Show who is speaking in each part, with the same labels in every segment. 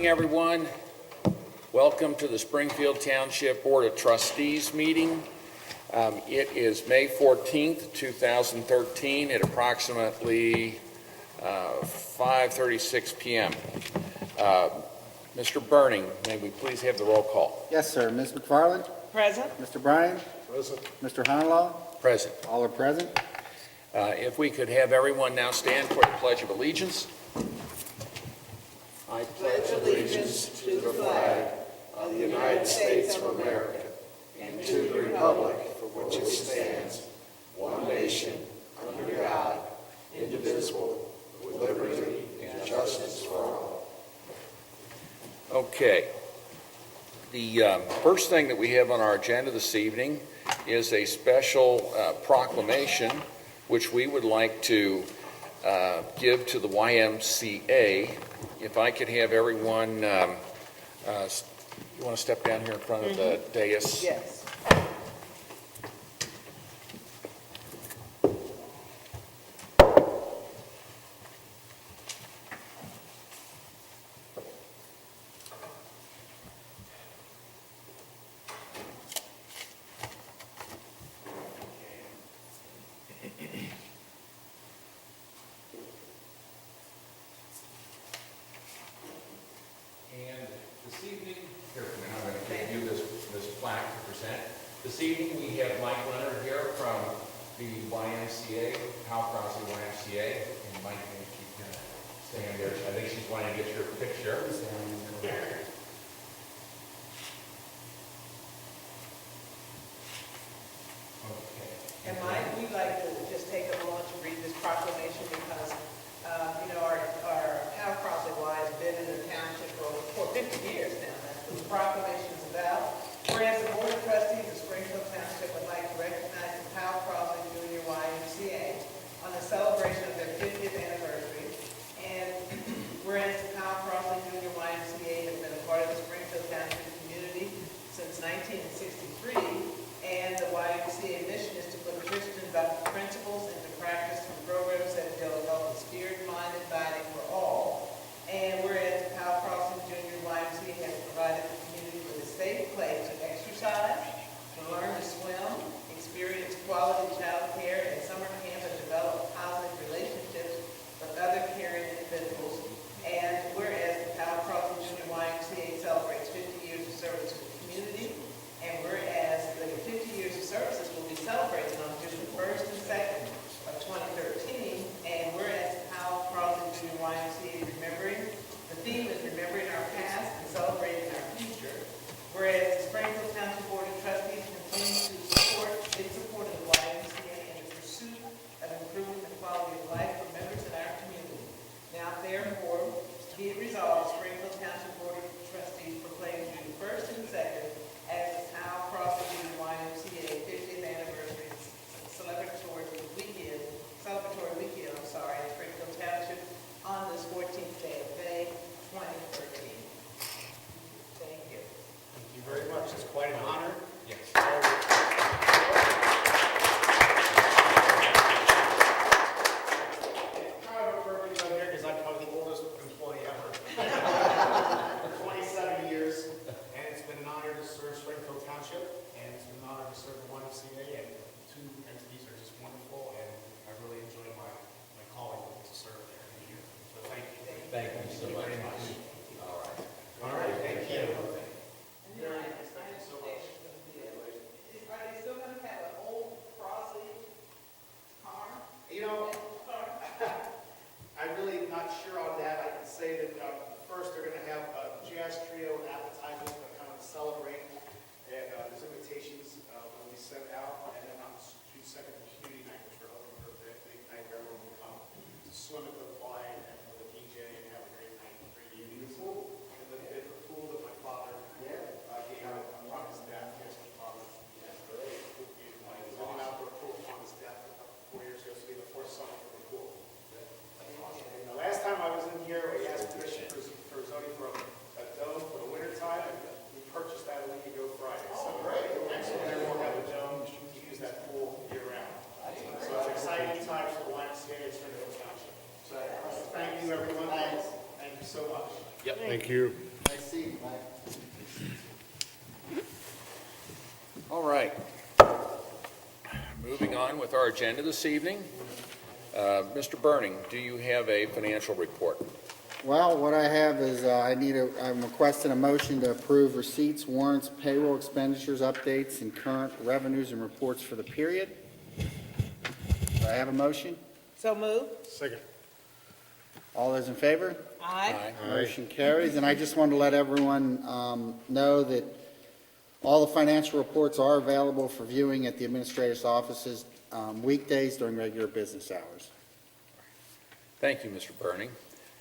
Speaker 1: Everyone, welcome to the Springfield Township Board of Trustees meeting. It is May 14th, 2013 at approximately 5:36 p.m. Mr. Burning, may we please have the roll call?
Speaker 2: Yes, sir. Ms. McFarland?
Speaker 3: Present.
Speaker 2: Mr. Bryan?
Speaker 4: Present.
Speaker 2: Mr. Honolaw?
Speaker 1: Present.
Speaker 2: All are present.
Speaker 1: If we could have everyone now stand for the Pledge of Allegiance.
Speaker 4: I pledge allegiance to the flag of the United States of America and to the republic for which it stands, one nation, under God, indivisible, with liberty and justice for all.
Speaker 1: Okay. The first thing that we have on our agenda this evening is a special proclamation which we would like to give to the YMCA. If I could have everyone, you want to step down here in front of the dais?
Speaker 3: Yes.
Speaker 1: And this evening, here, I'm going to give you this plaque to present. This evening, we have Mike Leonard here from the YMCA, Hal Crossley YMCA. And Mike, if you can stand there. I think she's wanting to get your picture. Okay.
Speaker 3: And Mike, we'd like to just take a moment to read this proclamation because, our Hal Crossley Y has been in the township for 50 years now. That's what the proclamation is about. Whereas the Board of Trustees of Springfield Township would like to recognize the Hal Crossley Junior YMCA on the celebration of their 50th anniversary. And whereas the Hal Crossley Junior YMCA has been a part of the Springfield Township community since 1963, and the YMCA mission is to put Christian principles into practice through programs that build healthy spirit, mind, and body for all. And whereas the Hal Crossley Junior YMCA has provided the community with a safe place to exercise, to learn to swim, experience quality child care and summer camp, and develop positive relationships with other caring individuals. And whereas the Hal Crossley Junior YMCA celebrates 50 years of service to the community, and whereas the 50 years of services will be celebrated on June 1st and 2nd of 2013, and whereas Hal Crossley Junior YMCA is remembering, the theme is remembering our past and celebrating our future, whereas the Springfield Township Board of Trustees continues to support of the YMCA in the pursuit of improving the quality of life for members in our community. Now therefore, be it resolved, Springfield Township Board of Trustees proclaims June 1st and 2nd as the Hal Crossley Junior YMCA 50th anniversary celebratory weekend, in Springfield Township on this 14th day of May, 2013. Thank you.
Speaker 4: Thank you very much. It's quite an honor.
Speaker 1: Yes.
Speaker 4: Proud of everybody here because I'm probably the oldest employee ever. 27 years, and it's been an honor to serve Springfield Township, and it's been an honor to serve the YMCA, and the two entities are just wonderful, and I really enjoy my calling to serve there in here. So thank you.
Speaker 1: Thank you so much.
Speaker 4: Very much.
Speaker 1: All right.
Speaker 4: All right, thank you.
Speaker 3: Very nice. Thank you so much. Are they still going to have an old Crossley car?
Speaker 4: You know, I'm really not sure on that. I can say that first they're going to have a jazz trio and appetizers to kind of celebrate, and there's invitations will be sent out, and then on June 2nd, community night, which we're hoping for a big night where everyone will come to swim at the Y and with a DJ and have a great night for the evening. The pool, and the pool that my father gave out on his death. Here's my father. Yes, great. He was in an outdoor pool on his death a couple 4 years ago, so we have the fourth summer for the pool. The last time I was in here, we asked permission for zoning for a dome for the winter time, and we purchased that a week ago Friday. So great. Next winter we'll have a dome to use that pool year round. So it's exciting times for the YMCA and Springfield Township. So thank you, everyone. Thank you so much.
Speaker 1: Yep.
Speaker 5: Thank you.
Speaker 2: evening, Mike.
Speaker 1: All right. Moving on with our agenda this evening. Mr. Burning, do you have a financial report?
Speaker 2: Well, what I have is I'm requesting a motion to approve receipts, warrants, payroll expenditures, updates, and current revenues and reports for the period. Do I have a motion?
Speaker 3: So move.
Speaker 5: Second.
Speaker 2: All those in favor?
Speaker 3: Aye.
Speaker 2: Motion carries, and I just wanted to let everyone know that all the financial reports are available for viewing at the administrator's offices weekdays during regular business hours.
Speaker 1: Thank you, Mr. Burning.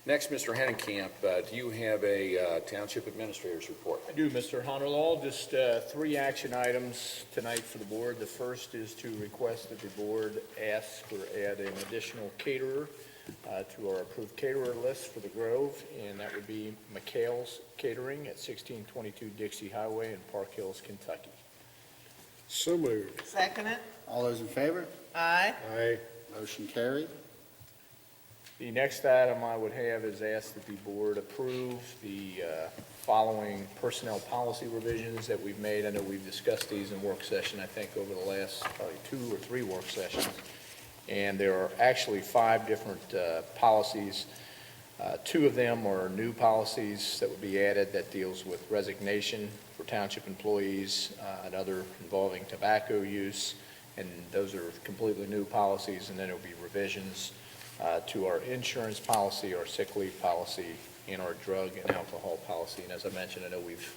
Speaker 1: Next, Mr. Hennenkamp, do you have a Township Administrator's report?
Speaker 6: I do, Mr. Honorlaw. Just 3 action items tonight for the board. The first is to request that the board ask or add an additional caterer to our approved caterer list for the Grove, and that would be McHale's Catering at 1622 Dixie Highway in Park Hills, Kentucky.
Speaker 5: So moved.
Speaker 3: Second it.
Speaker 2: All those in favor?
Speaker 3: Aye.
Speaker 5: Aye.
Speaker 2: Motion carried.
Speaker 6: The next item I would have is ask that the board approve the following personnel policy revisions that we've made. I know we've discussed these in work session, I think, over the last probably 2 or 3 work sessions. And there are actually 5 different policies. 2 of them are new policies that would be added that deals with resignation for township employees, another involving tobacco use, and those are completely new policies. And then there will be revisions to our insurance policy, our sick leave policy, and our drug and alcohol policy. And as I mentioned, I know we've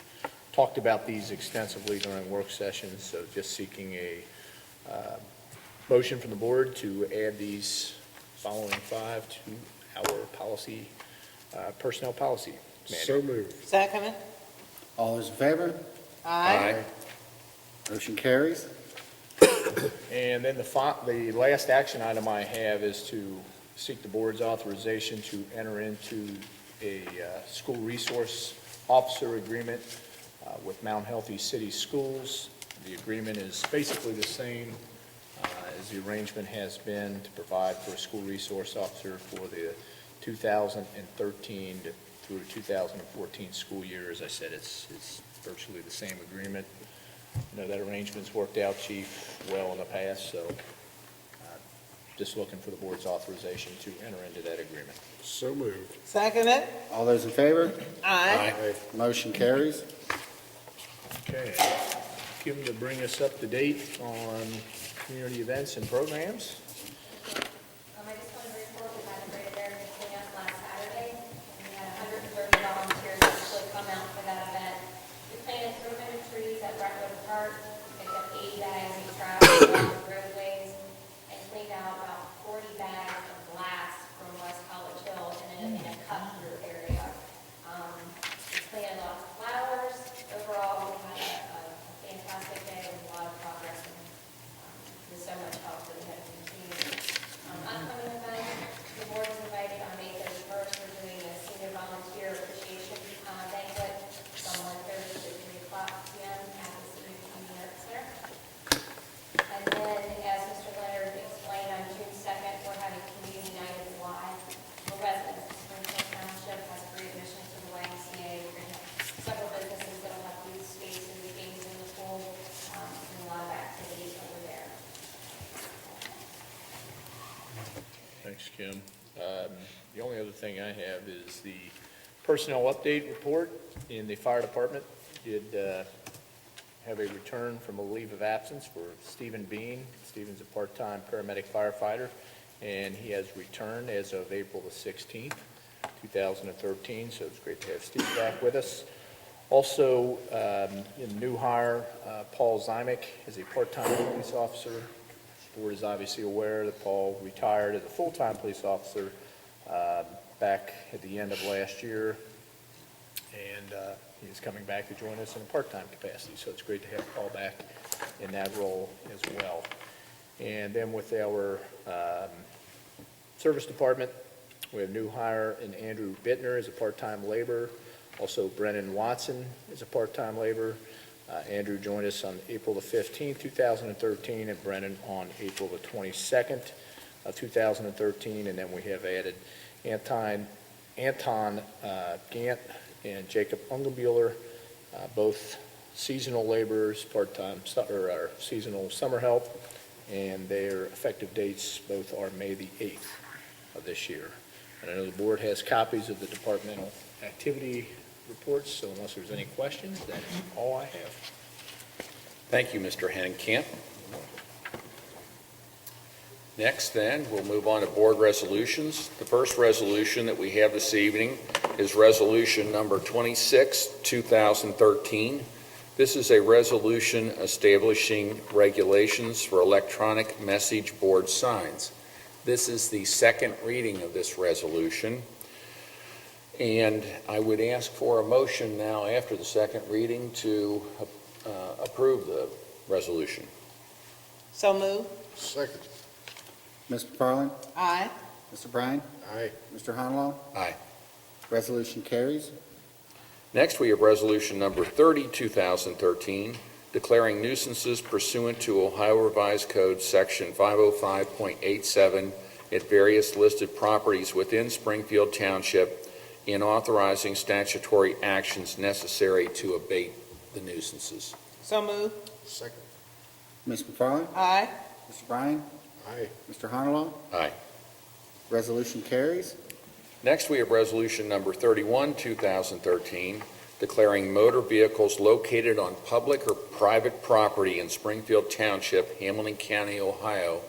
Speaker 6: talked about these extensively during work sessions, so just seeking a motion from the board to add these following 5 to our policy, personnel policy
Speaker 5: So
Speaker 6: manual.
Speaker 5: moved.
Speaker 3: Second it.
Speaker 2: All those in favor?
Speaker 3: Aye.
Speaker 2: Motion carries.
Speaker 6: And then the last action item I have is to seek the board's authorization to enter into a school resource officer agreement with Mount Healthy City Schools. The agreement is basically the same as the arrangement has been to provide for a school resource officer for the 2013 through 2014 school year. As I said, it's virtually the same agreement. You know, that arrangement's worked out, Chief, well in the past, so just looking for the board's authorization to enter into that agreement.
Speaker 5: So moved.
Speaker 3: Second it.
Speaker 2: All those in favor?
Speaker 3: Aye.
Speaker 2: Motion carries.
Speaker 6: Okay. Kim, to bring us up to date on community events and programs.
Speaker 7: I just wanted to report we had a great American cleanup last Saturday, and we had 130 volunteers actually come out for that event. We planted 300 trees at Brentwood Park, picked up 80 bags of trash along the roadways, and cleaned out about 40 bags of glass from West College Hill in a cut-through area. We planted lots of flowers. Overall, we had a fantastic day with a lot of progress and with so much help that we had to continue. Upcoming events, the board is invited on May 31st. We're doing a senior volunteer appreciation banquet from 1:30 to 3 o'clock p.m. at the Senior Community Arts Center. And then, as Mr. Leonard explained, on June 2nd, we're having Community Night at the Y for residents of Springfield Township. Has free admission to the YMCA. We're going to have several businesses that will have booth spaces, games in the pool, and a lot of activities over there.
Speaker 6: Thanks, Kim. The only other thing I have is the personnel update report in the fire department. Did have a return from a leave of absence for Stephen Bean. Stephen's a part-time paramedic firefighter, and he has returned as of April the 16th, 2013, so it's great to have Steve back with us. Also, in new hire, Paul Zymek is a part-time police officer. The board is obviously aware that Paul retired as a full-time police officer back at the end of last year, and he's coming back to join us in a part-time capacity, so it's great to have Paul back in that role as well. And then with our service department, we have new hire in Andrew Bittner as a part-time laborer. Also, Brennan Watson is a part-time laborer. Andrew joined us on April the 15th, 2013, and Brennan on April the 22nd of 2013. And then we have added Anton Gant and Jacob Ungebuehler, both seasonal laborers, part-time, or seasonal summer help, and their effective dates both are May the 8th of this year. And I know the board has copies of the departmental activity reports, so unless there's any questions, that's all I have.
Speaker 1: Thank you, Mr. Hennekamp. Next, then, we'll move on to board resolutions. The first resolution that we have this evening is Resolution Number 26, 2013. This is a resolution establishing regulations for electronic message board signs. This is the second reading of this resolution, and I would ask for a motion now after the second reading to approve the resolution.
Speaker 3: So move.
Speaker 5: Second.
Speaker 2: Ms. McFarland?
Speaker 3: Aye.
Speaker 2: Mr. Bryan?
Speaker 5: Aye.
Speaker 2: Mr. Honolo?
Speaker 1: Aye.
Speaker 2: Resolution carries.
Speaker 1: Next, we have Resolution Number 30, 2013, declaring nuisances pursuant to Ohio Revised Code Section 505.87 at various listed properties within Springfield Township and authorizing statutory actions necessary to abate the nuisances.
Speaker 3: So move.
Speaker 5: Second.
Speaker 2: Ms. McFarland?
Speaker 3: Aye.
Speaker 2: Mr. Bryan?
Speaker 5: Aye.
Speaker 2: Mr. Honolo?
Speaker 1: Aye.
Speaker 2: Resolution carries.
Speaker 1: Next, we have Resolution Number 31, 2013, declaring motor vehicles located on public or private property in Springfield Township, Hamilton County, Ohio,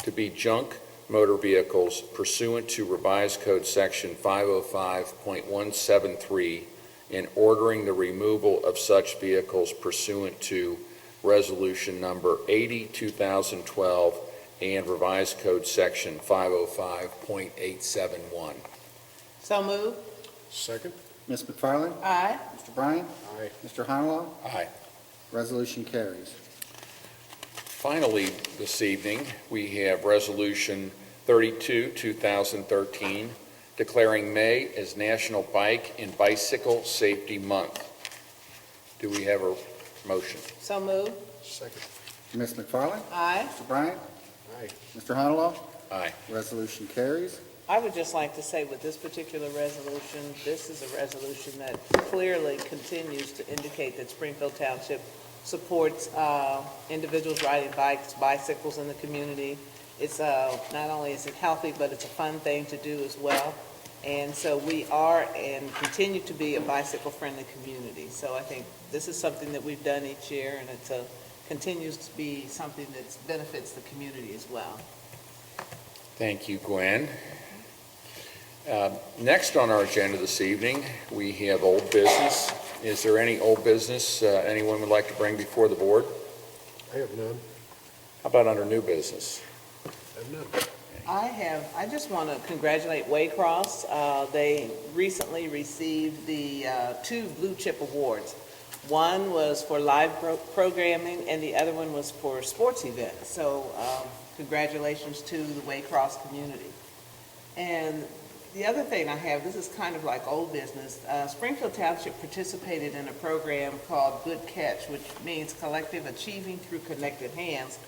Speaker 1: to be junk motor vehicles pursuant to Revised Code Section 505.173 and ordering the removal of such vehicles pursuant to Resolution Number 80, 2012, and Revised Code Section 505.871.
Speaker 3: So move.
Speaker 5: Second.
Speaker 2: Ms. McFarland?
Speaker 3: Aye.
Speaker 2: Mr. Bryan?
Speaker 5: Aye.
Speaker 2: Mr. Honolo?
Speaker 1: Aye.
Speaker 2: Resolution carries.
Speaker 1: Finally, this evening, we have Resolution 32, 2013, declaring May as National Bike and Bicycle Safety Month. Do we have a motion?
Speaker 3: So move.
Speaker 5: Second.
Speaker 2: Ms. McFarland?
Speaker 3: Aye.
Speaker 2: Mr. Bryan?
Speaker 5: Aye.
Speaker 2: Mr. Honolo?
Speaker 1: Aye.
Speaker 2: Resolution carries.
Speaker 3: I would just like to say with this particular resolution, this is a resolution that clearly continues to indicate that Springfield Township supports individuals riding bikes, bicycles in the community. It's not only is it healthy, but it's a fun thing to do as well. And so we are and continue to be a bicycle-friendly community. So I think this is something that we've done each year, and it continues to be something that benefits the community as well.
Speaker 1: Thank you, Gwen. Next on our agenda this evening, we have old business. Is there any old business anyone would like to bring before the board?
Speaker 5: I have none.
Speaker 1: How about under new business?
Speaker 5: I have none.
Speaker 3: I just want to congratulate Waycross. They recently received the 2 Blue Chip Awards. One was for live programming, and the other one was for sports events. So congratulations to the Waycross community. And the other thing I have, this is kind of like old business. Springfield Township participated in a program called Good Catch, which means collective achieving through connected hands.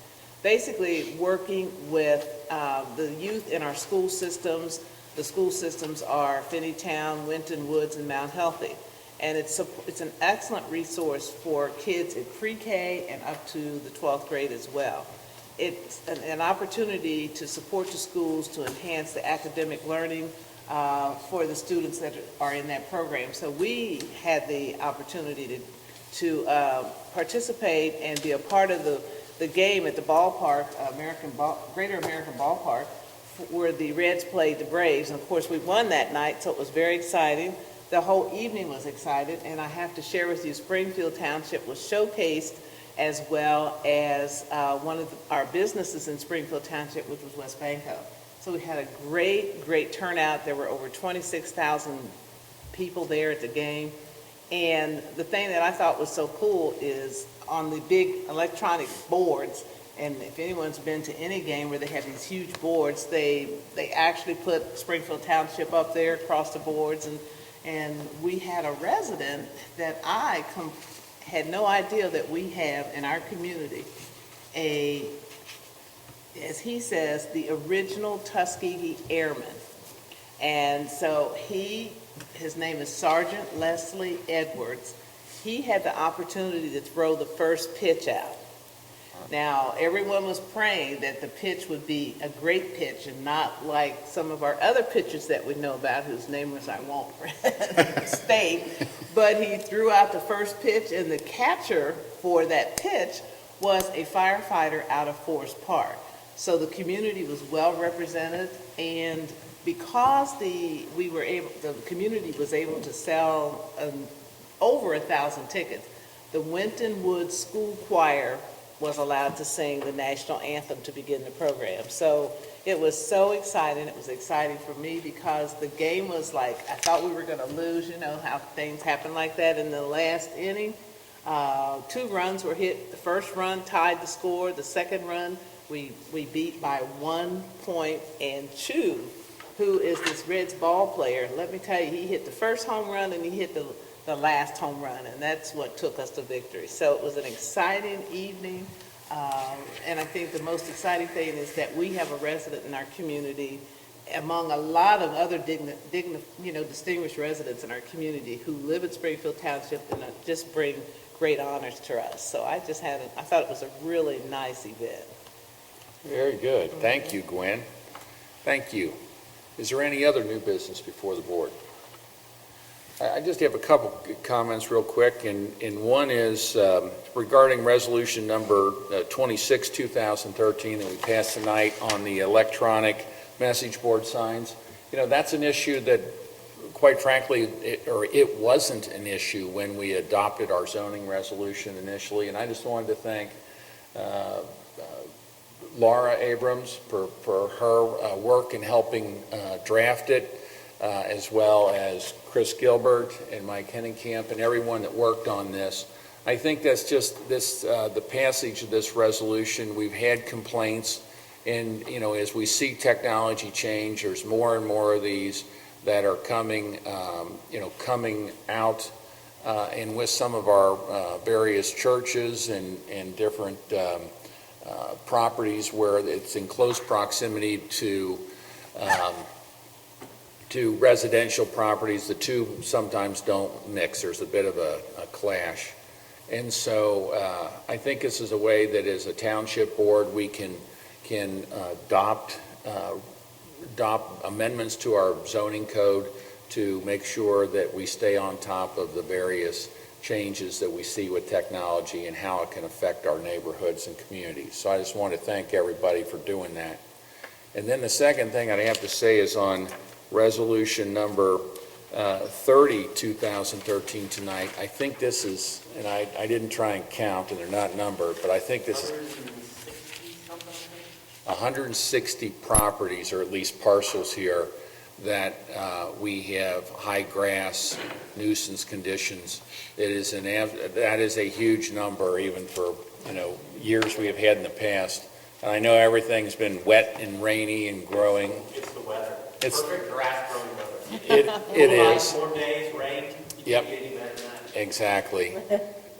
Speaker 3: Basically working with the youth in our school systems. The school systems are Finneytown, Winton Woods, and Mount Healthy. And it's an excellent resource for kids in pre-K and up to the 12th grade as well. It's an opportunity to support the schools to enhance the academic learning for the students that are in that program. So we had the opportunity to participate and be a part of the game at the ballpark, Greater American Ballpark, where the Reds played the Braves. And of course, we won that night, so it was very exciting. The whole evening was excited, and I have to share with you, Springfield Township was showcased as well as one of our businesses in Springfield Township, which was West Banco. So we had a great, great turnout. There were over 26,000 people there at the game. And the thing that I thought was so cool is on the big electronic boards, and if anyone's been to any game where they have these huge boards, they actually put Springfield Township up there across the boards. And we had a resident that I had no idea that we have in our community as he says, the original Tuskegee Airman. And so his name is Sergeant Leslie Edwards. He had the opportunity to throw the first pitch out. Now, everyone was praying that the pitch would be a great pitch and not like some of our other pitchers that we know about, whose names I won't state. But he threw out the first pitch, and the catcher for that pitch was a firefighter out of Forest Park. So the community was well represented, and because the community was able to sell over 1,000 tickets, the Winton Woods School Choir was allowed to sing the national anthem to begin the program. So it was so exciting. It was exciting for me because the game was like, I thought we were going to lose, you know how things happen like that. In the last inning, 2 runs were hit. The first run tied the score. The second run, we beat by 1 point. And Chu, who is this Reds ball player, let me tell you, he hit the first home run and he hit the last home run, and that's what took us to victory. So it was an exciting evening, and I think the most exciting thing is that we have a resident in our community, among a lot of other distinguished residents in our community who live in Springfield Township and just bring great honors to us. So I thought it was a really nice event.
Speaker 1: Very good. Thank you, Gwen. Thank you. Is there any other new business before the board? I just have a couple comments real quick, and one is regarding resolution number 26, 2013 that we passed tonight on the electronic message board signs. You know, that's an issue that, quite frankly, it wasn't an issue when we adopted our zoning resolution initially, and I just wanted to thank Laura Abrams for her work in helping draft it, as well as Chris Gilbert and Mike Hennenkamp and everyone that worked on this. I think that's just the passage of this resolution. We've had complaints, and as we see technology change, there's more and more of these that are coming out, and with some of our various churches and different properties where it's in close proximity to residential properties. The two sometimes don't mix. There's a bit of a clash. And so I think this is a way that as a township board we can adopt amendments to our zoning code to make sure that we stay on top of the various changes that we see with technology and how it can affect our neighborhoods and communities. So I just want to thank everybody for doing that. And then the second thing I have to say is on resolution number 30, 2013 tonight. I think this is, and I didn't try and count, and they're not numbered, but I think this is 160 properties, or at least parcels here, that we have high grass nuisance conditions. That is a huge number, even for years we have had in the past. And I know everything's been wet and rainy and growing.
Speaker 8: It's the weather.
Speaker 1: It's
Speaker 8: perfect grass growing weather.
Speaker 1: It is.
Speaker 8: 4 days rain.
Speaker 1: Yep.
Speaker 8: Can't get any better than that.
Speaker 1: Exactly.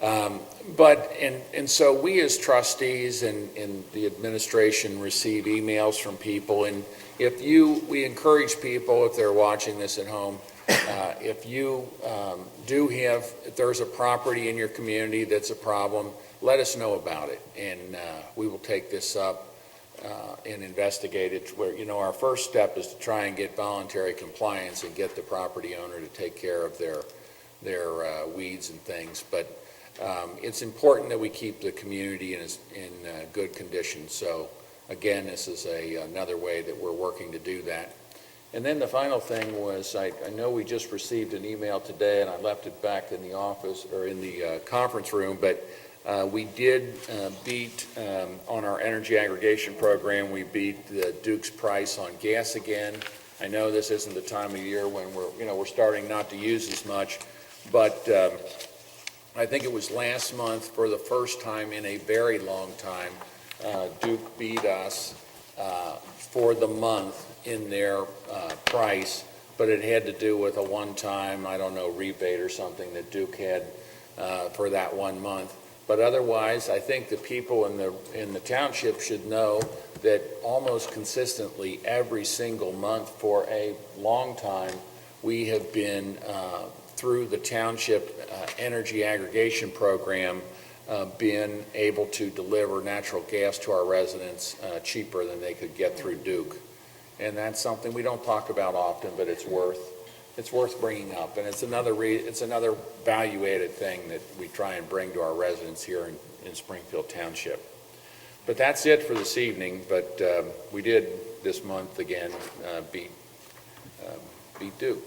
Speaker 1: And so we as trustees and the administration receive emails from people, and we encourage people, if they're watching this at home, if there's a property in your community that's a problem, let us know about it, and we will take this up and investigate it. Where our first step is to try and get voluntary compliance and get the property owner to take care of their weeds and things. But it's important that we keep the community in good condition. So again, this is another way that we're working to do that. And then the final thing was, I know we just received an email today, and I left it back in the office or in the conference room, but we did beat on our energy aggregation program. We beat the Duke's price on gas again. I know this isn't the time of year when we're starting not to use as much, but I think it was last month, for the first time in a very long time, Duke beat us for the month in their price, but it had to do with a one-time, rebate or something that Duke had for that 1 month. But otherwise, I think the people in the township should know that almost consistently every single month for a long time, we have been, through the township energy aggregation program, been able to deliver natural gas to our residents cheaper than they could get through Duke. And that's something we don't talk about often, but it's worth bringing up. And it's another value-added thing that we try and bring to our residents here in Springfield Township. But that's it for this evening. But we did this month again beat Duke.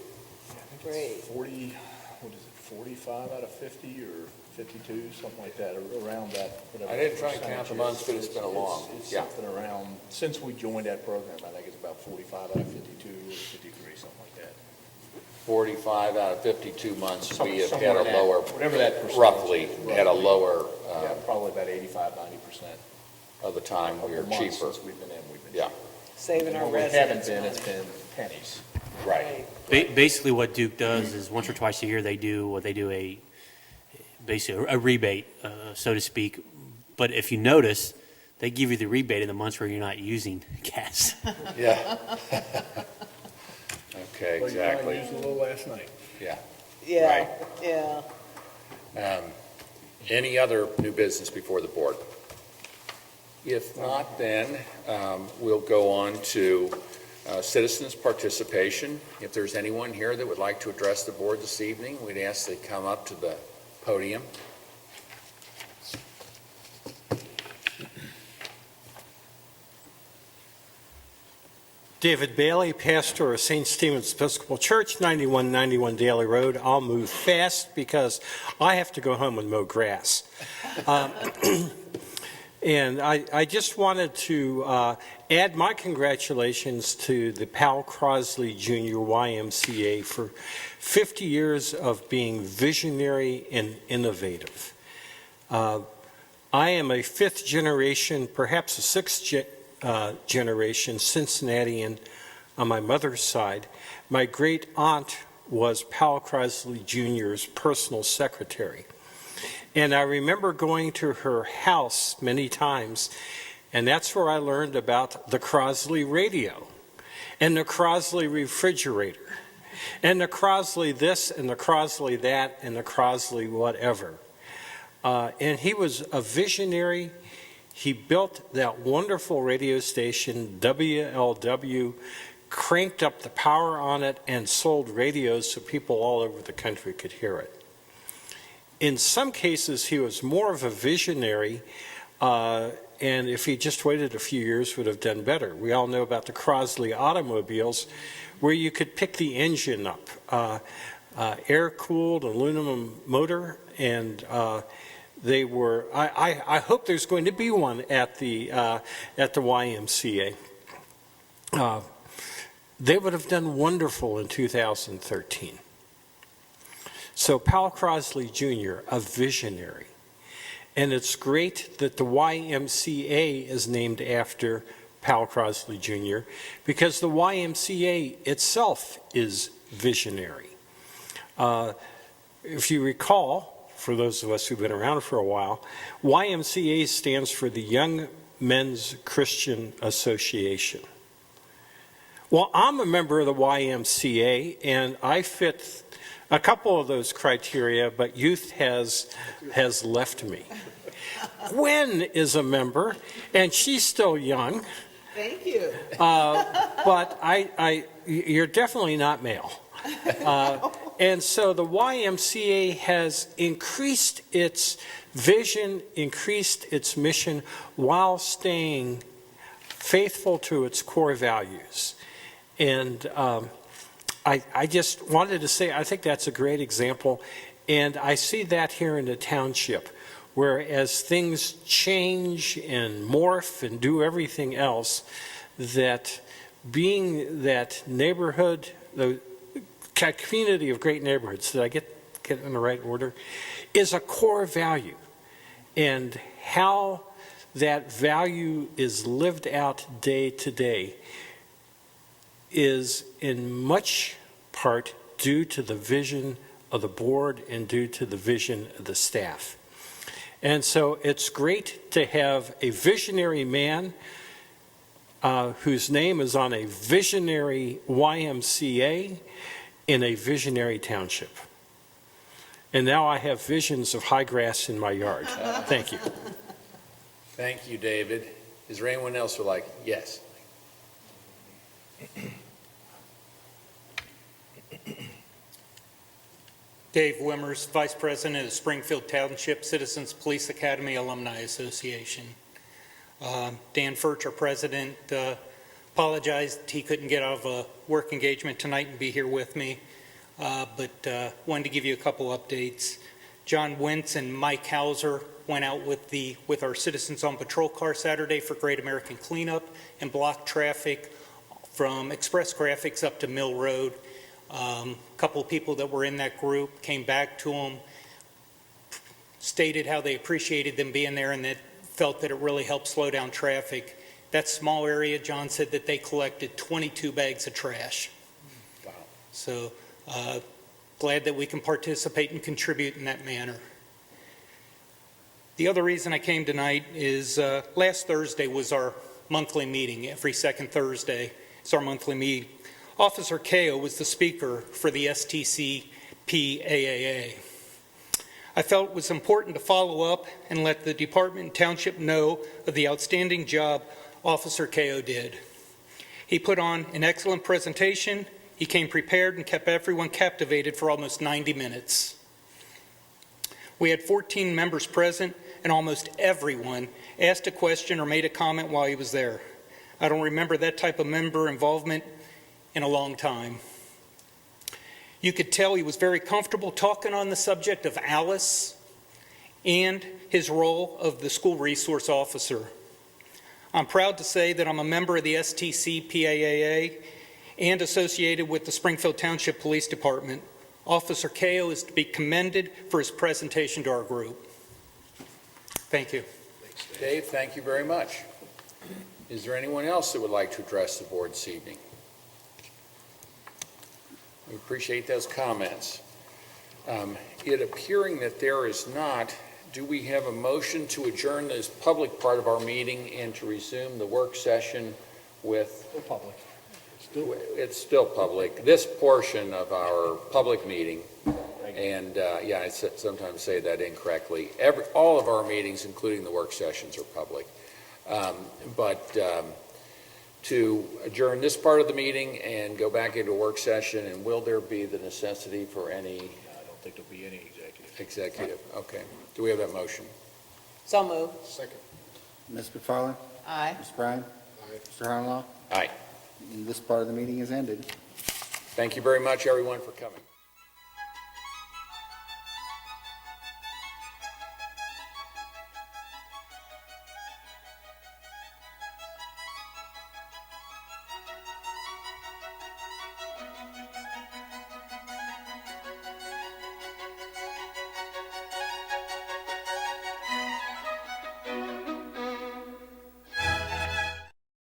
Speaker 6: Great. 40, what is it, 45 out of 50 or 52, something like that, or around that.
Speaker 1: I didn't try and count the months, but it's been a long.
Speaker 6: It's
Speaker 1: Yeah.
Speaker 6: something around, since we joined that program, I think it's about 45 out of 52 or 53, something like that.
Speaker 1: 45 out of 52 months, we have
Speaker 6: Somewhere
Speaker 1: had a
Speaker 6: in that-
Speaker 1: lower,
Speaker 6: whatever that percentage
Speaker 1: roughly,
Speaker 6: is,
Speaker 1: had a lower
Speaker 6: Yeah, probably about 85, 90%
Speaker 1: of the time
Speaker 6: of
Speaker 1: we
Speaker 6: the
Speaker 1: are
Speaker 6: months
Speaker 1: cheaper.
Speaker 6: since we've been in, we've been
Speaker 1: Yeah.
Speaker 6: cheaper.
Speaker 3: Saving our
Speaker 6: When we haven't
Speaker 3: residents
Speaker 6: been,
Speaker 3: money.
Speaker 6: it's been pennies.
Speaker 1: Right.
Speaker 9: Basically, what Duke does is once or twice a year they do basically a rebate, so to speak. But if you notice, they give you the rebate in the months where you're not using gas.
Speaker 1: Yeah. Okay,
Speaker 6: Well,
Speaker 1: exactly.
Speaker 6: I used a little last night.
Speaker 1: Yeah.
Speaker 3: Yeah,
Speaker 1: Right.
Speaker 3: yeah.
Speaker 1: Any other new business before the board? If not, then we'll go on to citizens' participation. If there's anyone here that would like to address the board this evening, we'd ask they come up to the podium.
Speaker 10: David Bailey, pastor of St. Stephen's Episcopal Church, 9191 Daly Road. I'll move fast because I have to go home and mow grass. And I just wanted to add my congratulations to the Powell Crosley Jr. YMCA for 50 years of being visionary and innovative. I am a fifth generation, perhaps a sixth generation Cincinnatian on my mother's side. My great aunt was Powell Crosley Jr.'s personal secretary. And I remember going to her house many times, and that's where I learned about the Crosley radio and the Crosley refrigerator and the Crosley this and the Crosley that and the Crosley whatever. And he was a visionary. He built that wonderful radio station, WLW, cranked up the power on it, and sold radios so people all over the country could hear it. In some cases, he was more of a visionary, and if he just waited a few years, would have done better. We all know about the Crosley automobiles, where you could pick the engine up, air-cooled aluminum motor, and they were. I hope there's going to be one at the YMCA. They would have done wonderful in 2013. So Powell Crosley Jr., a visionary. And it's great that the YMCA is named after Powell Crosley Jr. because the YMCA itself is visionary. If you recall, for those of us who've been around for a while, YMCA stands for the Young Men's Christian Association. Well, I'm a member of the YMCA, and I fit a couple of those criteria, but youth has left me. Gwen is a member, and she's still young.
Speaker 3: Thank you.
Speaker 10: But you're definitely not male. And so the YMCA has increased its vision, increased its mission, while staying faithful to its core values. And I just wanted to say, I think that's a great example, and I see that here in the township, where as things change and morph and do everything else, that being that neighborhood, the community of great neighborhoods, did I get in the right order, is a core value. And how that value is lived out day to day is in much part due to the vision of the board and due to the vision of the staff. And so it's great to have a visionary man whose name is on a visionary YMCA in a visionary township. And now I have visions of high grass in my yard. Thank you.
Speaker 1: Thank you, David. Is there anyone else who would like? Yes.
Speaker 11: Dave Wimmers, Vice President of Springfield Township Citizens Police Academy Alumni Association. Dan Furch, our president, apologized he couldn't get out of a work engagement tonight and be here with me, but wanted to give you a couple updates. John Wentz and Mike Hauser went out with our Citizens on Patrol car Saturday for Great American Cleanup and blocked traffic from Express Graphics up to Mill Road. A couple of people that were in that group came back to them, stated how they appreciated them being there and that felt that it really helped slow down traffic. That small area, John said that they collected 22 bags of trash.
Speaker 1: Wow.
Speaker 11: So glad that we can participate and contribute in that manner. The other reason I came tonight is last Thursday was our monthly meeting. Every second Thursday is our monthly meeting. Officer Kao was the speaker for the STCPAAA. I felt it was important to follow up and let the department and township know of the outstanding job Officer Kao did. He put on an excellent presentation. He came prepared and kept everyone captivated for almost 90 minutes. We had 14 members present, and almost everyone asked a question or made a comment while he was there. I don't remember that type of member involvement in a long time. You could tell he was very comfortable talking on the subject of Alice and his role of the school resource officer. I'm proud to say that I'm a member of the STCPAAA and associated with the Springfield Township Police Department. Officer Kao is to be commended for his presentation to our group. Thank you.
Speaker 1: Dave, thank you very much. Is there anyone else that would like to address the board this evening? We appreciate those comments. It appearing that there is not, do we have a motion to adjourn this public part of our meeting and to resume the work session with?
Speaker 6: Still public.
Speaker 1: It's still public. This portion of our public meeting, and yeah, I sometimes say that incorrectly. All of our meetings, including the work sessions, are public. To adjourn this part of the meeting and go back into a work session, and will there be the necessity for any?
Speaker 6: I don't think there'll be any
Speaker 1: Executive, okay. Do we have that motion?
Speaker 3: So moved.
Speaker 5: Second.
Speaker 2: Ms. McFarland?
Speaker 3: Aye.
Speaker 2: Ms. Bryan?
Speaker 5: Aye.
Speaker 2: Mr. Harnlaw?
Speaker 1: Aye.
Speaker 2: And this part of the meeting is ended.
Speaker 1: Thank you very much, everyone, for coming.